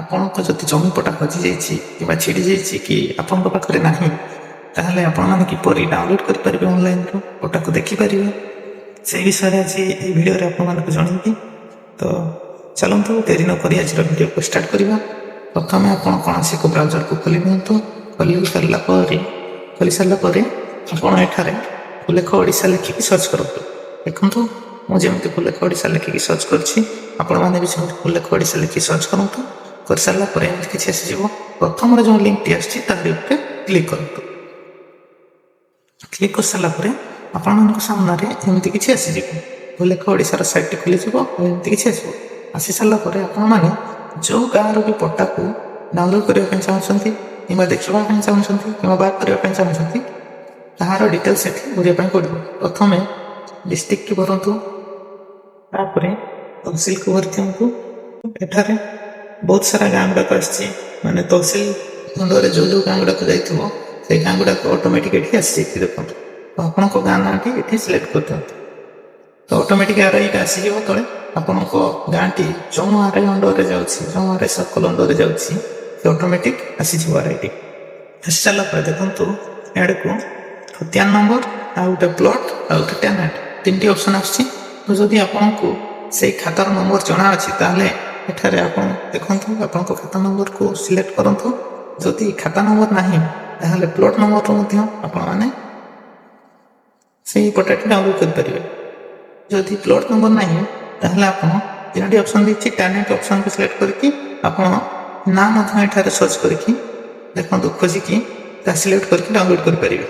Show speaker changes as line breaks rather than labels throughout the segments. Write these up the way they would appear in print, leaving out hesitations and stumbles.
ଆପଣଙ୍କ ଯଦି ଜମିପଟା ହଜିଯାଇଛି କିମ୍ବା ଛିଡ଼ି ଯାଇଛି କି ଆପଣଙ୍କ ପାଖରେ ନାହିଁ, ତାହେଲେ ଆପଣମାନେ କିପରି ଡାଉନଲୋଡ଼୍ କରିପାରିବେ ଅନଲାଇନ୍ରୁ, ପଟାକୁ ଦେଖିପାରିବେ, ସେହି ବିଷୟରେ ଆଜି ଏହି ଭିଡ଼ିଓରେ ଆପଣମାନଙ୍କୁ ଜଣାଇବି। ତ ଚାଲନ୍ତୁ ଡେରି ନ କରି ଆଜିର ଭିଡ଼ିଓକୁ ଷ୍ଟାର୍ଟ କରିବା। ପ୍ରଥମେ ଆପଣ କୌଣସି ଏକ ବ୍ରାଉଜରକୁ ଖୋଲି ନିଅନ୍ତୁ। ଖୋଲି ସାରିଲା ପରେ ଆପଣ ଏଠାରେ ଭୂଲେଖ ଓଡ଼ିଶା ଲେଖିକି ସର୍ଚ୍ଚ କରନ୍ତୁ। ଦେଖନ୍ତୁ, ମୁଁ ଯେମିତି ଭୂଲେଖ ଓଡ଼ିଶା ଲେଖିକି ସର୍ଚ୍ଚ କରିଛି, ଆପଣମାନେ ବି ସେମିତି ଭୂଲେଖ ଓଡ଼ିଶା ଲେଖିକି ସର୍ଚ୍ଚ କରନ୍ତୁ। କରିସାରିଲା ପରେ ଏମିତି କିଛି ଆସିଯିବ। ପ୍ରଥମରେ ଯେଉଁ ଲିଙ୍କଟି ଆସିଛି ତାହାରି ଉପରେ କ୍ଲିକ୍ କରନ୍ତୁ। କ୍ଲିକ୍ କରିସାରିଲା ପରେ ଆପଣମାନଙ୍କ ସାମ୍ନାରେ ଏମିତି କିଛି ଆସିଯିବ। ଭୂଲେଖ ଓଡ଼ିଶାର ସାଇଟ୍ଟି ଖୋଲିଯିବ ଆଉ ଏମିତି କିଛି ଆସିବ। ଆସିସାରିଲା ପରେ ଆପଣମାନେ ଯେଉଁ ଗାଁର ବି ପଟାକୁ ଡାଉନଲୋଡ଼୍ କରିବା ପାଇଁ ଚାହୁଁଛନ୍ତି କିମ୍ବା ଦେଖିବା ପାଇଁ ଚାହୁଁଛନ୍ତି କିମ୍ବା ବାହାର କରିବା ପାଇଁ ଚାହୁଁଛନ୍ତି, ତାହାର ଡିଟେଲ୍ସ ଏଠି ଭରିବା ପାଇଁ ପଡ଼ିବ। ପ୍ରଥମେ ଡିଷ୍ଟ୍ରିକ୍ଟଟି ଭରନ୍ତୁ, ତାପରେ ତହସିଲକୁ ଭରି ଦିଅନ୍ତୁ। ଏଠାରେ ବହୁତ ସାରା ଗାଁ ଗୁଡ଼ାକ ଆସିଛି, ମାନେ ତହସିଲ ଖଣ୍ଡରେ ଯେଉଁ ଗାଁ ଗୁଡ଼ାକ ଯାଇଥିବ ସେଇ ଗାଁ ଗୁଡ଼ାକ ଅଟୋମେଟିକ୍ ଏଠି ଆସିଯାଇଛି। ଦେଖନ୍ତୁ, ତ ଆପଣଙ୍କ ଗାଁ ନାଁଟି ଏଠି ସିଲେକ୍ଟ କରିଦିଅନ୍ତୁ। ତ ଅଟୋମେଟିକ୍ ଆର୍ଆଇଟା ଆସିଯିବ ତଳେ। ଆପଣଙ୍କ ଗାଁଟି ଯେଉଁ ଆର୍ଆଇ ଅଣ୍ଡରରେ ଯାଉଛି, ଯେଉଁ ଆର୍ଆଇ ସର୍କଲ ଅଣ୍ଡରରେ ଯାଉଛି, ସେ ଅଟୋମେଟିକ୍ ଆସିଯିବ ଆର୍ଆଇଟି। ଆସିସାରିଲା ପରେ ଦେଖନ୍ତୁ, ଏଆଡ଼କୁ ଖতিয়াନ ନମ୍ବର, ଆଉ ଗୋଟେ ପ୍ଲଟ୍, ଆଉ ଗୋଟେ ଟେନାଣ୍ଟ, ତିନିଟି ଅପସନ୍ ଆସୁଛି। ତ ଯଦି ଆପଣଙ୍କୁ ସେଇ ଖାତାର ନମ୍ବର ଜଣାଅଛି ତାହେଲେ ଏଠାରେ ଆପଣ ଦେଖନ୍ତୁ, ଆପଣଙ୍କ ଖାତା ନମ୍ବରକୁ ସିଲେକ୍ଟ କରନ୍ତୁ। ଯଦି ଖାତା ନମ୍ବର ନାହିଁ ତାହେଲେ ପ୍ଲଟ୍ ନମ୍ବରରୁ ମଧ୍ୟ ଆପଣମାନେ ସେହି ପଟାଟି ଡାଉନଲୋଡ଼୍ କରିପାରିବେ। ଯଦି ପ୍ଲଟ୍ ନମ୍ବର ନାହିଁ ତାହେଲେ ଆପଣ ତିନୋଟି ଅପସନ୍ ଦେଇଛି, ଟେନାଣ୍ଟ ଅପସନ୍କୁ ସିଲେକ୍ଟ କରିକି ଆପଣ ନାଁ ମଧ୍ୟ ଏଠାରେ ସର୍ଚ୍ଚ କରିକି ଦେଖନ୍ତୁ, ଖୋଜିକି ତାହା ସିଲେକ୍ଟ କରିକି ଡାଉନଲୋଡ଼୍ କରିପାରିବେ।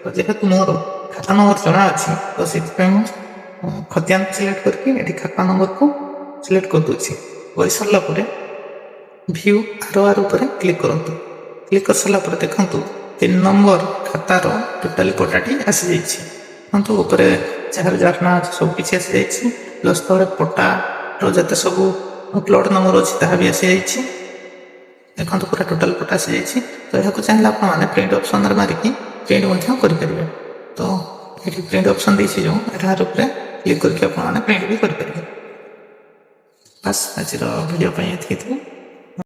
ତ ଯେହେତୁ ମୋର ଖାତା ନମ୍ବର ଜଣାଅଛି, ତ ସେଥିପାଇଁ ମୁଁ ଖতিয়াନକୁ ସିଲେକ୍ଟ କରିକି ଏଠି ଖାତା ନମ୍ବରକୁ ସିଲେକ୍ଟ କରିଦେଉଛି। କରିସାରିଲା ପରେ ଭିଉ ଆର ଉପରେ କ୍ଲିକ୍ କରନ୍ତୁ। କ୍ଲିକ୍ କରିସାରିଲା ପରେ ଦେଖନ୍ତୁ, 3 ନମ୍ବର ଖାତାର ଟୋଟାଲି ପଟାଟି ଆସିଯାଇଛି। ଦେଖନ୍ତୁ, ଉପରେ ଯାହାର ନାଁ ଅଛି ସବୁ କିଛି ଆସିଯାଇଛି, ପ୍ଲସ୍ ତଳେ ପଟାର ଯେତେ ସବୁ ପ୍ଲଟ୍ ନମ୍ବର ଅଛି ତାହା ବି ଆସିଯାଇଛି। ଦେଖନ୍ତୁ, ପୁରା ଟୋଟାଲ ପଟା ଆସିଯାଇଛି। ତ ଏହାକୁ ଚାହିଁଲେ ଆପଣମାନେ ପ୍ରିଣ୍ଟ ଅପସନ୍ରେ ମାରିକି ପ୍ରିଣ୍ଟ ମଧ୍ୟ କରିପାରିବେ। ତ ଏଠି ପ୍ରିଣ୍ଟ ଅପସନ୍ ଦେଇଛି ଯେଉଁ, ଏହାର ଉପରେ କ୍ଲିକ୍ କରିକି ଆପଣମାନେ ପ୍ରିଣ୍ଟ ବି କରିପାରିବେ। ବାସ୍, ଆଜିର ଭିଡ଼ିଓ ପାଇଁ ଏତିକି ଥିଲା।